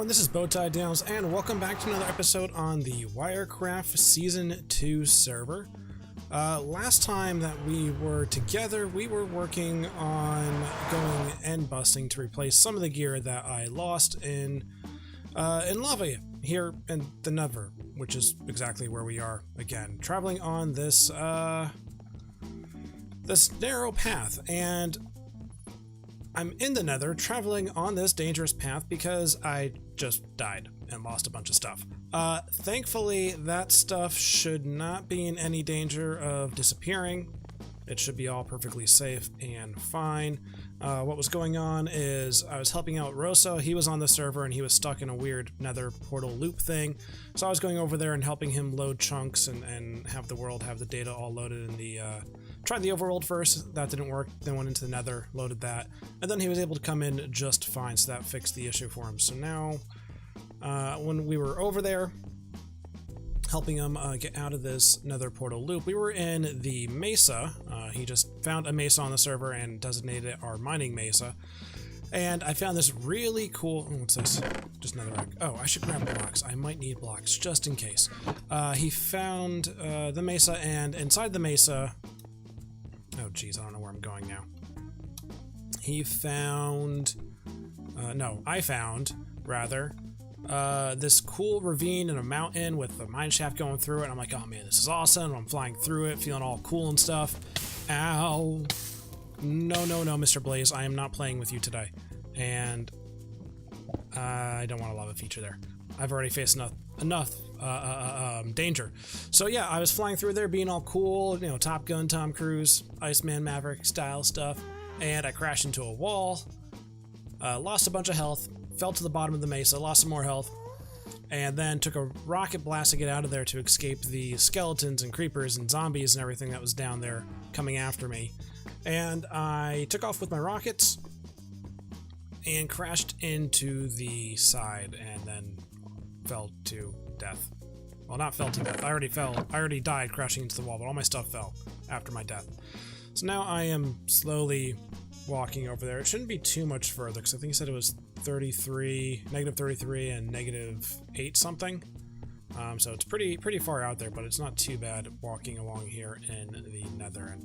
everyone, this is Bowtie Downs, and welcome back to another episode on the WiarCraft Season 2 server. Last time that we were together, we were working on going end busting to replace some of the gear that I lost in Lava here in the Nether, which is exactly where we are again, traveling on this this narrow path. And I'm in the Nether, traveling on this dangerous path because I just died and lost a bunch of stuff. Thankfully, that stuff should not be in any danger of disappearing. It should be all perfectly safe and fine. What was going on is I was helping out Rosa. He was on the server and he was stuck in a weird Nether portal loop thing. So I was going over there and helping him load chunks and have the world have the data all loaded in the... Tried the overworld first, that didn't work, then went into the Nether, loaded that, and then he was able to come in just fine, so that fixed the issue for him. So now, when we were over there, helping him get out of this Nether portal loop, we were in the Mesa. He just found a Mesa on the server and designated it our mining Mesa. And I found this really cool... Oh, what's this? Just another egg. Oh, I should grab blocks. I might need blocks, just in case. He found the Mesa, and inside the Mesa... Oh geez, I don't know where I'm going now. He found... I found, rather, this cool ravine in a mountain with a mine shaft going through it. And I'm like, oh man, this is awesome. I'm flying through it, feeling all cool and stuff. Ow. No, Mr. Blaze, I am not playing with you today. And I don't want a lava feature there. I've already faced enough danger. So yeah, I was flying through there being all cool, you know, Top Gun, Tom Cruise, Iceman Maverick style stuff, and I crashed into a wall, lost a bunch of health, fell to the bottom of the mesa, lost some more health, and then took a rocket blast to get out of there to escape the skeletons and creepers and zombies and everything that was down there coming after me. And I took off with my rockets and crashed into the side and then fell to death. Well, not fell to death. I already died crashing into the wall, but all my stuff fell after my death. So now I am slowly walking over there. It shouldn't be too much further, because I think he said it was negative 33 and negative 8 something. So it's pretty far out there, but it's not too bad walking along here in the Nether.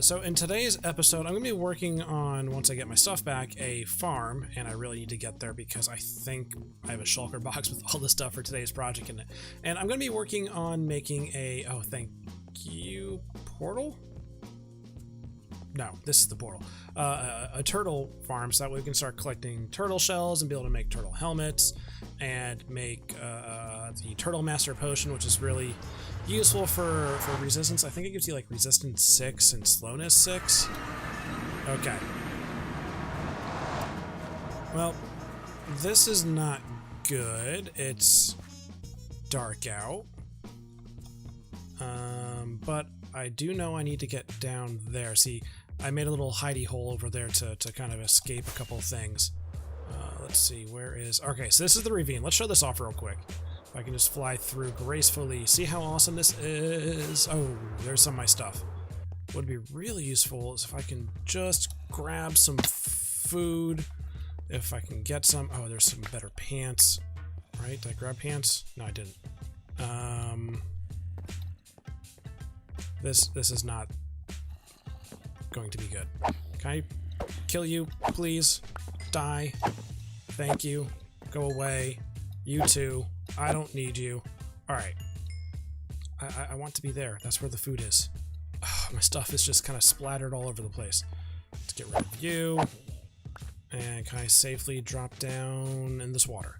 So in today's episode, I'm going to be working on, once I get my stuff back, a farm, and I really need to get there because I think I have a shulker box with all the stuff for today's project in it. And I'm going to be working on making a, oh thank you, portal? No, this is the portal. A turtle farm, so that way we can start collecting turtle shells and be able to make turtle helmets and make the Turtle Master Potion, which is really useful for resistance. I think it gives you like resistance 6 and slowness 6. Okay. Well, this is not good. It's dark out. But I do know I need to get down there. See, I made a little hidey hole over there to kind of escape a couple things. Let's see, where is... Okay, so this is the ravine. Let's show this off real quick. If I can just fly through gracefully. See how awesome this is? Oh, there's some of my stuff. What would be really useful is if I can just grab some food. If I can get some... Oh, there's some better pants. Right? Did I grab pants? No, I didn't. This is not going to be good. Can I kill you, please? Die. Thank you. Go away. You too. I don't need you. Alright. I want to be there. That's where the food is. Ugh, my stuff is just kind of splattered all over the place. Let's get rid of you. And can I safely drop down in this water?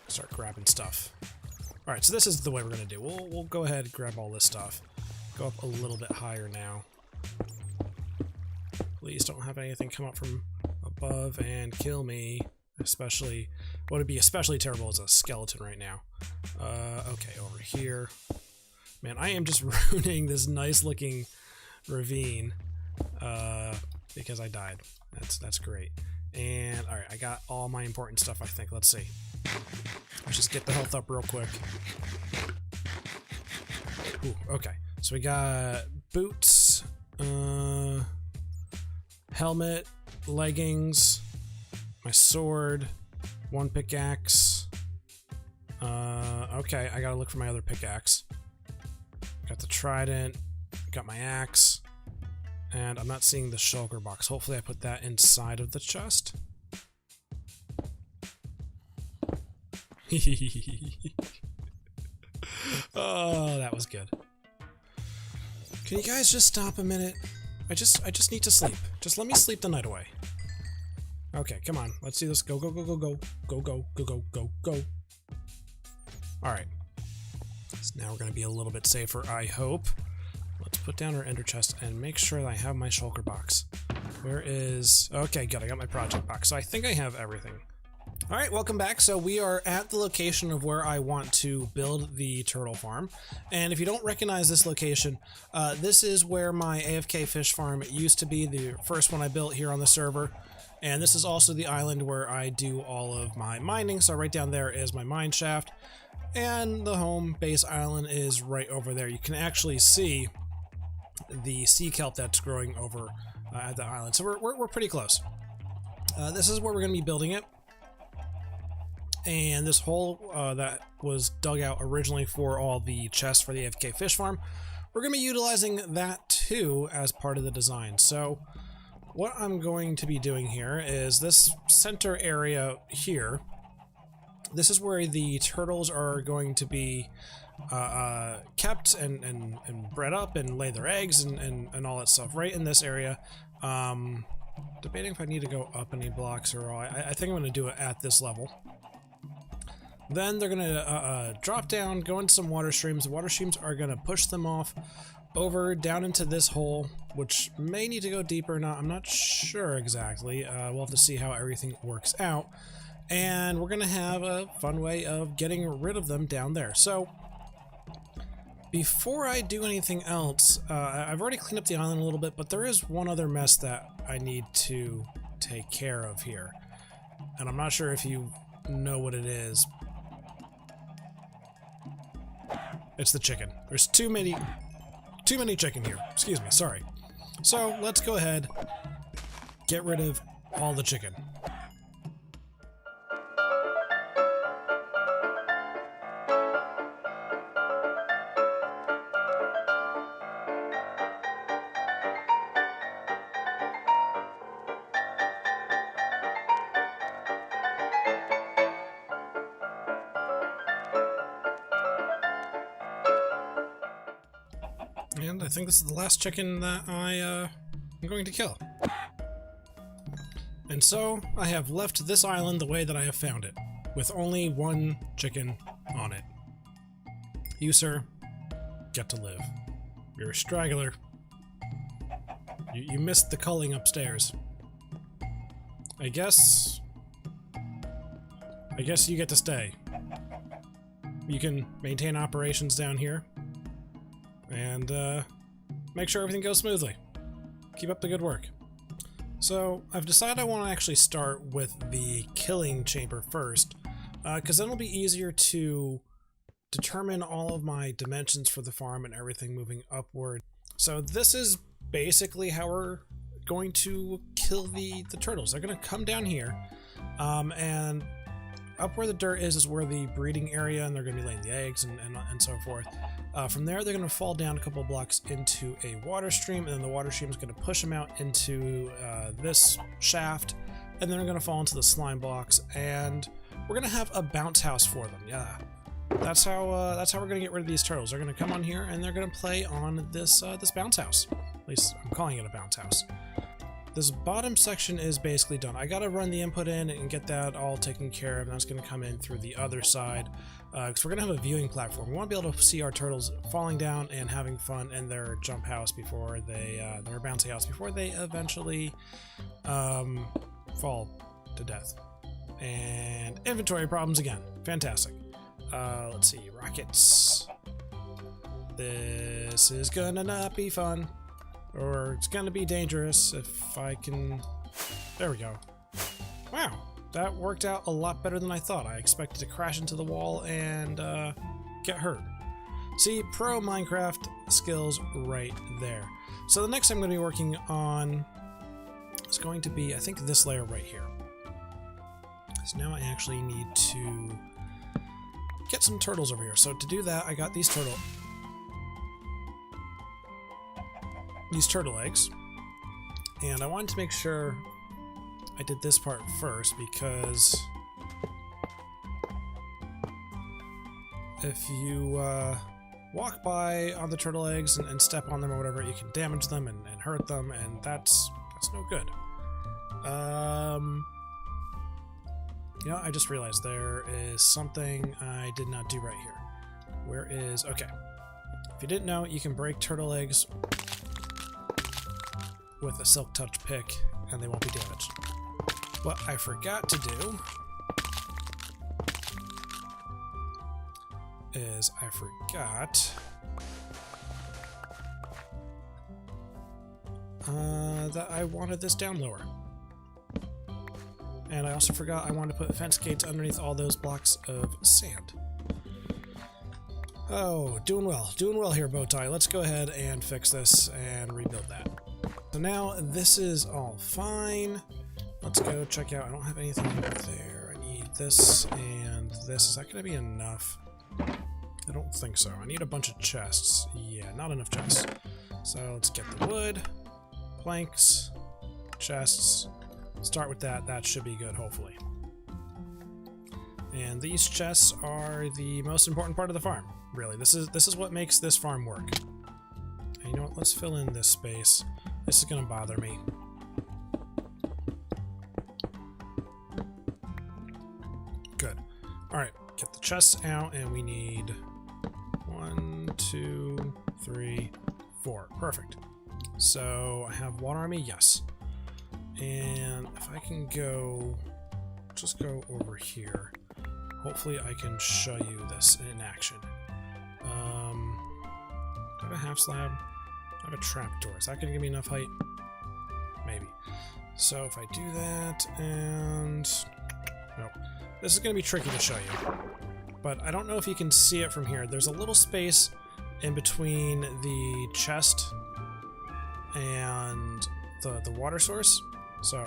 Start grabbing stuff. Alright, so this is the way we're going to do. We'll go ahead and grab all this stuff. Go up a little bit higher now. Please don't have anything come up from above and kill me. Especially, what would be especially terrible is a skeleton right now. Okay, over here. Man, I am just ruining this nice looking ravine because I died. That's great. And alright, I got all my important stuff, I think. Let's see. Let's just get the health up real quick. Ooh, okay. So we got boots, helmet, leggings, my sword, one pickaxe. Okay, I gotta look for my other pickaxe. Got the trident, got my axe, and I'm not seeing the shulker box. Hopefully I put that inside of the chest. Oh, that was good. Can you guys just stop a minute? I just need to sleep. Just let me sleep the night away. Okay, come on. Let's do this. Go, go, go, go, go. Go, go, go, go, go, go. Alright. So now we're going to be a little bit safer, I hope. Let's put down our ender chest and make sure that I have my shulker box. Where is... Okay, good. I got my project box. So I think I have everything. Alright, welcome back. So we are at the location of where I want to build the turtle farm. And if you don't recognize this location, this is where my AFK fish farm used to be, the first one I built here on the server. And this is also the island where I do all of my mining. So right down there is my mine shaft. And the home base island is right over there. You can actually see the sea kelp that's growing over at the island. So we're pretty close. This is where we're going to be building it. And this hole that was dug out originally for all the chests for the AFK fish farm, we're going to be utilizing that too as part of the design. So what I'm going to be doing here is this center area here. This is where the turtles are going to be kept and bred up and lay their eggs and all that stuff right in this area. Debating if I need to go up any blocks or all. I think I'm going to do it at this level. Then they're going to drop down, go into some water streams. The water streams are going to push them off over down into this hole, which may need to go deeper or not. I'm not sure exactly. We'll have to see how everything works out. And we're going to have a fun way of getting rid of them down there. So before I do anything else, I've already cleaned up the island a little bit, but there is one other mess that I need to take care of here. And I'm not sure if you know what it is. It's the chicken. There's too many chicken here. Excuse me, sorry. So let's go ahead, get rid of all the chicken. And I think this is the last chicken that I'm going to kill. And so I have left this island the way that I have found it, with only one chicken on it. You, sir, get to live. You're a straggler. You missed the culling upstairs. I guess you get to stay. You can maintain operations down here. And make sure everything goes smoothly. Keep up the good work. So I've decided I want to actually start with the killing chamber first, because then it'll be easier to determine all of my dimensions for the farm and everything moving upward. So this is basically how we're going to kill the turtles. They're going to come down here, and up where the dirt is where the breeding area, and they're going to be laying the eggs and so forth. From there, they're going to fall down a couple blocks into a water stream, and then the water stream is going to push them out into this shaft, and then they're going to fall into the slime blocks, and we're going to have a bounce house for them. Yeah, that's how we're going to get rid of these turtles. They're going to come on here, and they're going to play on this this bounce house. At least I'm calling it a bounce house. This bottom section is basically done. I gotta run the input in and get that all taken care of, and that's gonna come in through the other side, because we're gonna have a viewing platform. We want to be able to see our turtles falling down and having fun in their jump house before they, their bouncy house, before they eventually fall to death. And inventory problems again. Fantastic. Let's see, rockets. This is gonna not be fun. Or it's gonna be dangerous if I can... There we go. Wow, that worked out a lot better than I thought. I expected to crash into the wall and get hurt. See, pro Minecraft skills right there. So the next I'm going to be working on is going to be, I think, this layer right here. So now I actually need to get some turtles over here. So to do that, I got these turtle eggs, and I wanted to make sure I did this part first, because if you walk by on the turtle eggs and step on them or whatever, you can damage them and hurt them, and that's no good. You know, I just realized there is something I did not do right here. Where is... Okay. If you didn't know, you can break turtle eggs with a silk touch pick, and they won't be damaged. What I forgot to do is I forgot that I wanted this down lower. And I also forgot I wanted to put fence gates underneath all those blocks of sand. Oh, doing well here, Bowtie. Let's go ahead and fix this and rebuild that. So now this is all fine. Let's go check out. I don't have anything over there. I need this and this. Is that going to be enough? I don't think so. I need a bunch of chests. Yeah, not enough chests. So let's get the wood, planks, chests. Start with that. That should be good, hopefully. And these chests are the most important part of the farm, really. This is what makes this farm work. And you know what? Let's fill in this space. This is going to bother me. Good. Alright, get the chests out, and we need 1, 2, 3, 4. Perfect. So I have water on me? Yes. And if I can just go over here. Hopefully I can show you this in action. Do I have a half slab? I have a trapdoor. Is that going to give me enough height? Maybe. So if I do that, and... Nope. This is going to be tricky to show you. But I don't know if you can see it from here. There's a little space in between the chest and the water source. So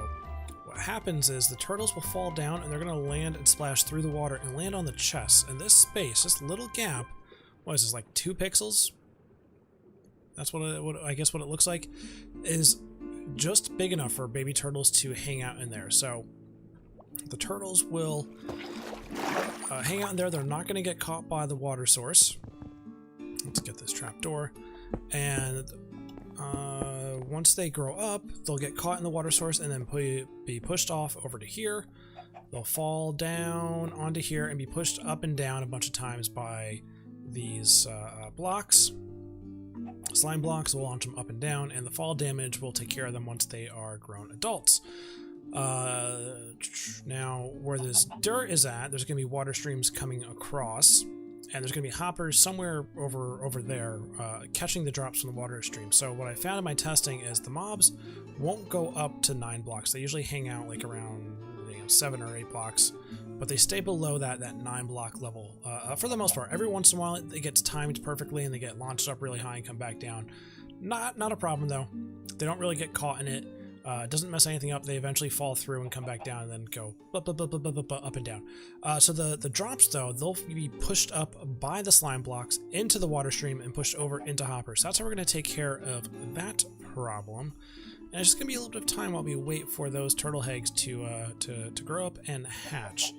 what happens is the turtles will fall down, and they're going to land and splash through the water and land on the chest. And this space, this little gap, what is this, like 2 pixels? That's what I guess what it looks like, is just big enough for baby turtles to hang out in there. So the turtles will hang out in there. They're not going to get caught by the water source. Let's get this trapdoor. And once they grow up, they'll get caught in the water source and then be pushed off over to here. They'll fall down onto here and be pushed up and down a bunch of times by these blocks. Slime blocks will launch them up and down, and the fall damage will take care of them once they are grown adults. Now, where this dirt is at, there's going to be water streams coming across, and there's going to be hoppers somewhere over there catching the drops from the water stream. So what I found in my testing is the mobs won't go up to 9 blocks. They usually hang out like around 7 or 8 blocks, but they stay below that 9 block level for the most part. Every once in a while it gets timed perfectly and they get launched up really high and come back down. Not a problem though. They don't really get caught in it. It doesn't mess anything up. They eventually fall through and come back down and then go up and down. So the drops though, they'll be pushed up by the slime blocks into the water stream and pushed over into hoppers. So that's how we're going to take care of that problem. And it's just going to be a little bit of time while we wait for those turtle eggs to grow up and hatch.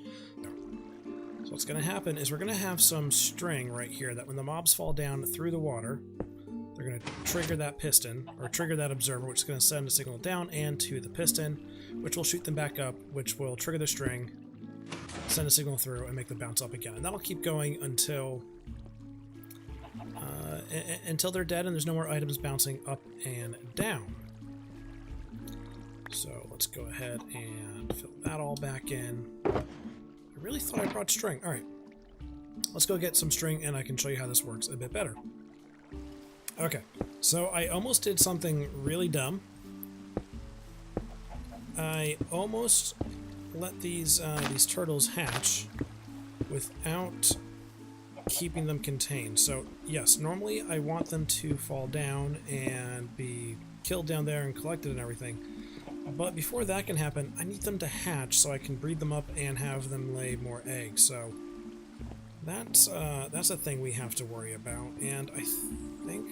So what's going to happen is we're going to have some string right here that when the mobs fall down through the water, they're going to trigger that piston, or trigger that observer, which is going to send a signal down and to the piston, which will shoot them back up, which will trigger the string, send a signal through, and make them bounce up again. And that'll keep going until they're dead and there's no more items bouncing up and down. So let's go ahead and fill that all back in. I really thought I brought string. All right, let's go get some string and I can show you how this works a bit better. Okay, so I almost did something really dumb. I almost let these turtles hatch without keeping them contained. So yes, normally I want them to fall down and be killed down there and collected and everything. But before that can happen, I need them to hatch so I can breed them up and have them lay more eggs. So that's a thing we have to worry about. And I think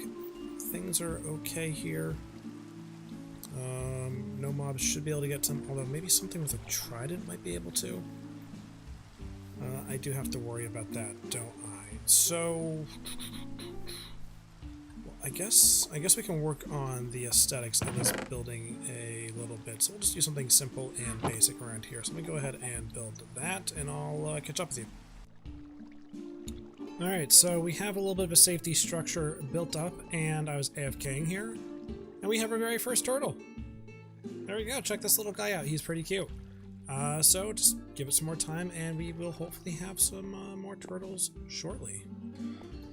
things are okay here. No mobs should be able to get some, although maybe something with a trident might be able to. I do have to worry about that, don't I? So I guess we can work on the aesthetics of this building a little bit. So we'll just do something simple and basic around here. So let me go ahead and build that, and I'll catch up with you. Alright, so we have a little bit of a safety structure built up, and I was AFKing here. And we have our very first turtle. There we go, check this little guy out, he's pretty cute. So just give it some more time, and we will hopefully have some more turtles shortly.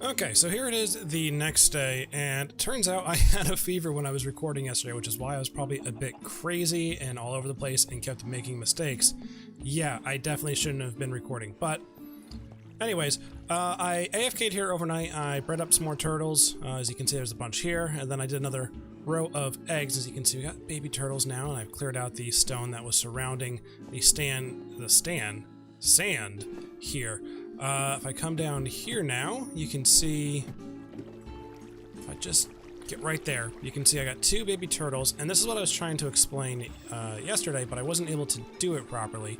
Okay, so here it is the next day, and it turns out I had a fever when I was recording yesterday, which is why I was probably a bit crazy and all over the place and kept making mistakes. Yeah, I definitely shouldn't have been recording, but anyways, I AFK'd here overnight. I bred up some more turtles. As you can see, there's a bunch here, and then I did another row of eggs. As you can see, we got baby turtles now, and I've cleared out the stone that was surrounding the sand here. If I come down here now, you can see, if I just get right there, you can see I got 2 baby turtles, and this is what I was trying to explain yesterday, but I wasn't able to do it properly.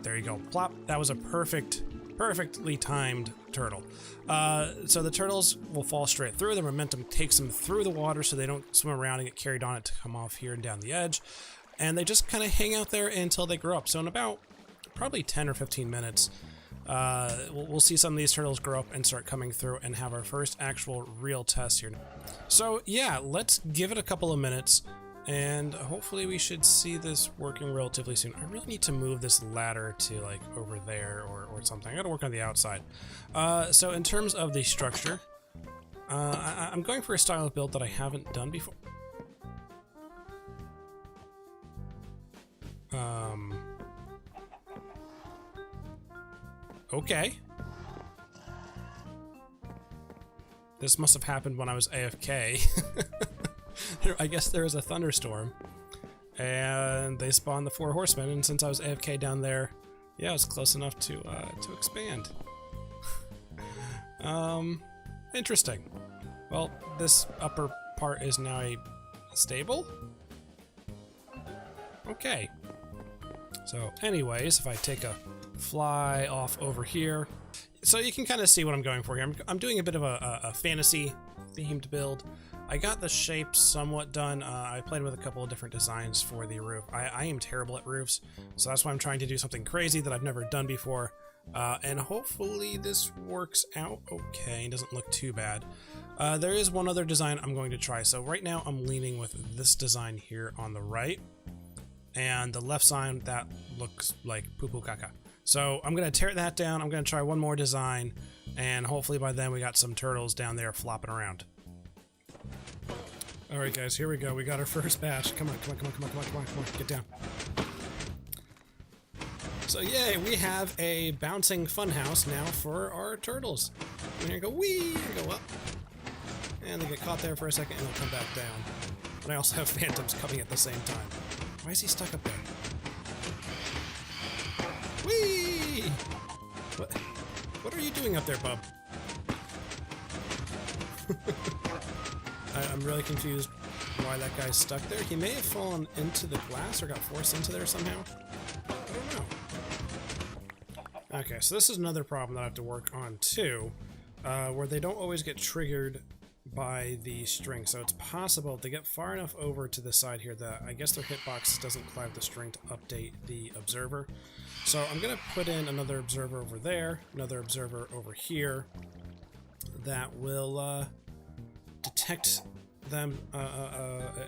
There you go, plop. That was a perfectly timed turtle. So the turtles will fall straight through. The momentum takes them through the water so they don't swim around and get carried on it to come off here and down the edge. And they just kind of hang out there until they grow up. So in about probably 10 or 15 minutes, we'll see some of these turtles grow up and start coming through and have our first actual real test here. So yeah, let's give it a couple of minutes, and hopefully we should see this working relatively soon. I really need to move this ladder to like over there or something. I gotta work on the outside. So in terms of the structure, I'm going for a style of build that I haven't done before. Okay. This must have happened when I was AFK. I guess there was a thunderstorm, and they spawned the 4 horsemen, and since I was AFK down there, yeah, it was close enough to expand. Interesting. Well, this upper part is now a stable? Okay. So anyways, if I take a fly off over here, so you can kind of see what I'm going for here. I'm doing a bit of a fantasy themed build. I got the shape somewhat done. I played with a couple of different designs for the roof. I am terrible at roofs, so that's why I'm trying to do something crazy that I've never done before. And hopefully this works out okay and doesn't look too bad. There is one other design I'm going to try. So right now I'm leaning with this design here on the right, and the left side that looks like poo-poo caca. So I'm going to tear that down. I'm going to try one more design, and hopefully by then we got some turtles down there flopping around. Alright guys, here we go. We got our first batch. Come on, get down. So yay, we have a bouncing funhouse now for our turtles. We're gonna go whee and go up. And they get caught there for a second and they'll come back down. And I also have phantoms coming at the same time. Why is he stuck up there? Whee! What are you doing up there, bub? I'm really confused why that guy's stuck there. He may have fallen into the glass or got forced into there somehow. I don't know. Okay, so this is another problem that I have to work on too, where they don't always get triggered by the string. So it's possible if they get far enough over to the side here that I guess their hitbox doesn't climb the string to update the observer. So I'm going to put in another observer over there, another observer over here that will detect them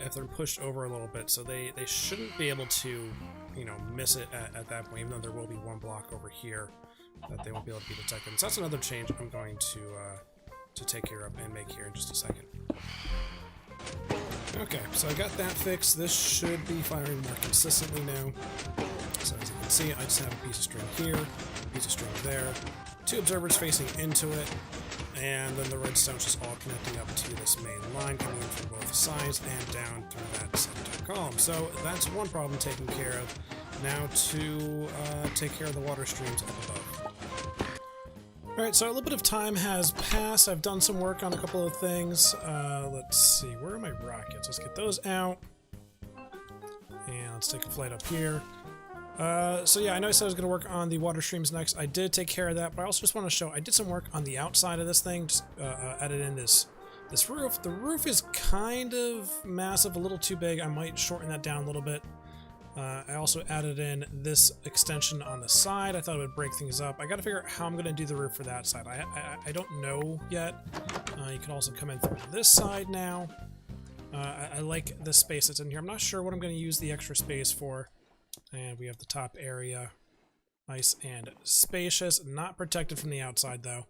if they're pushed over a little bit, so they shouldn't be able to, you know, miss it at that point, even though there will be one block over here that they won't be able to be detected. So that's another change I'm going to take care of and make here in just a second. Okay, so I got that fixed. This should be firing more consistently now. So as you can see, I just have a piece of string here, a piece of string there, 2 observers facing into it, and then the redstone's just all connecting up to this main line coming in from both sides and down through that center column. So that's one problem taken care of. Now to take care of the water streams up above. Alright, so a little bit of time has passed. I've done some work on a couple of things. Let's see, where are my rockets? Let's get those out. And let's take a flight up here. So yeah, I know I said I was going to work on the water streams next. I did take care of that, but I also just want to show I did some work on the outside of this thing. Just added in this roof. The roof is kind of massive, a little too big. I might shorten that down a little bit. I also added in this extension on the side. I thought it would break things up. I got to figure out how I'm going to do the roof for that side. I don't know yet. You can also come in through this side now. I like the space that's in here. I'm not sure what I'm going to use the extra space for. And we have the top area. Nice and spacious. Not protected from the outside, though.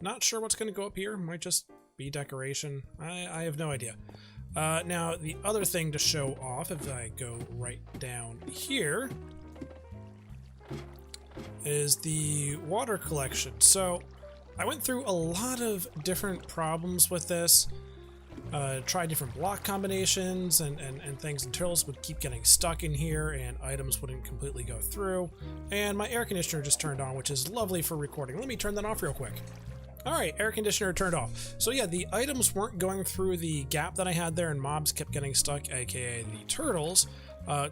Not sure what's going to go up here. Might just be decoration. I have no idea. Now, the other thing to show off, if I go right down here, is the water collection. So, I went through a lot of different problems with this. Tried different block combinations and things, and turtles would keep getting stuck in here, and items wouldn't completely go through. And my air conditioner just turned on, which is lovely for recording. Let me turn that off real quick. Alright, air conditioner turned off. So yeah, the items weren't going through the gap that I had there, and mobs kept getting stuck, aka the turtles,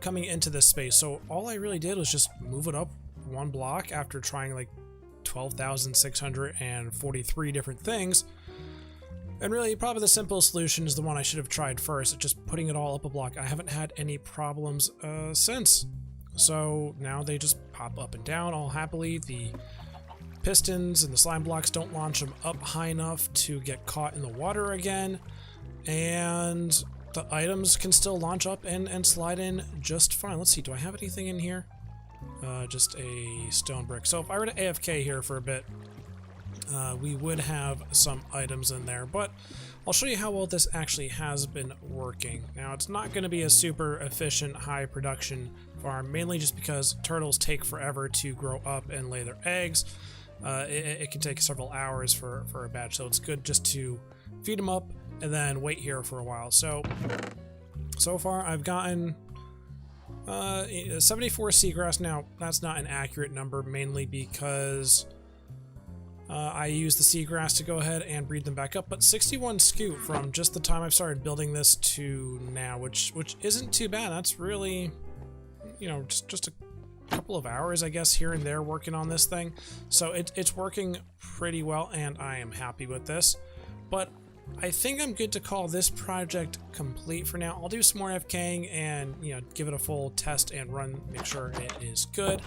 coming into this space. So all I really did was just move it up one block after trying like 12,643 different things. And really, probably the simplest solution is the one I should have tried first, just putting it all up a block. I haven't had any problems since. So now they just pop up and down all happily. The pistons and the slime blocks don't launch them up high enough to get caught in the water again, and the items can still launch up and slide in just fine. Let's see, do I have anything in here? Just a stone brick. So if I were to AFK here for a bit, we would have some items in there, but I'll show you how well this actually has been working. Now, it's not going to be a super efficient, high production farm, mainly just because turtles take forever to grow up and lay their eggs. It can take several hours for a batch, so it's good just to feed them up and then wait here for a while. So far I've gotten 74 seagrass. Now, that's not an accurate number, mainly because I use the seagrass to go ahead and breed them back up, but 61 scoot from just the time I've started building this to now, which isn't too bad. That's really, you know, just a couple of hours, I guess, here and there working on this thing. So it's working pretty well, and I am happy with this. But I think I'm good to call this project complete for now. I'll do some more FKing and, you know, give it a full test and run, make sure it is good.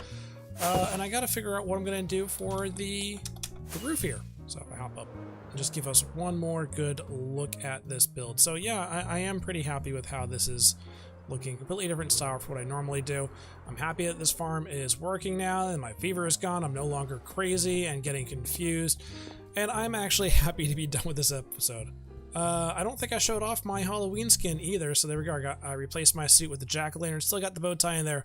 And I got to figure out what I'm going to do for the roof here. So if I hop up, just give us one more good look at this build. So yeah, I am pretty happy with how this is looking. Completely different style for what I normally do. I'm happy that this farm is working now and my fever is gone. I'm no longer crazy and getting confused, and I'm actually happy to be done with this episode. I don't think I showed off my Halloween skin either, so there we go. I replaced my suit with the jack-o'-lantern, still got the bow tie in there,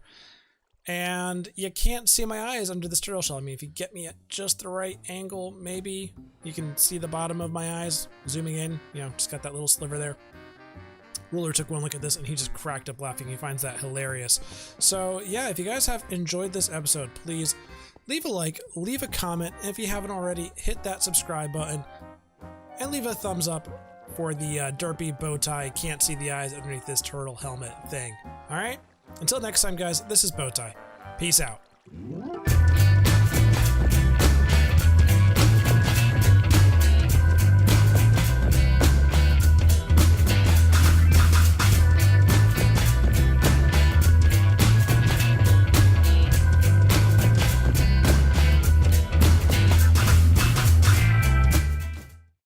and you can't see my eyes under this turtle shell. I mean, if you get me at just the right angle, maybe you can see the bottom of my eyes zooming in. You know, just got that little sliver there. Ruler took one look at this and he just cracked up laughing. He finds that hilarious. So yeah, if you guys have enjoyed this episode, please leave a like, leave a comment, and if you haven't already, hit that subscribe button and leave a thumbs up for the derpy bow tie, can't see the eyes underneath this turtle helmet thing. Alright? Until next time, guys, this is Bowtie. Peace out.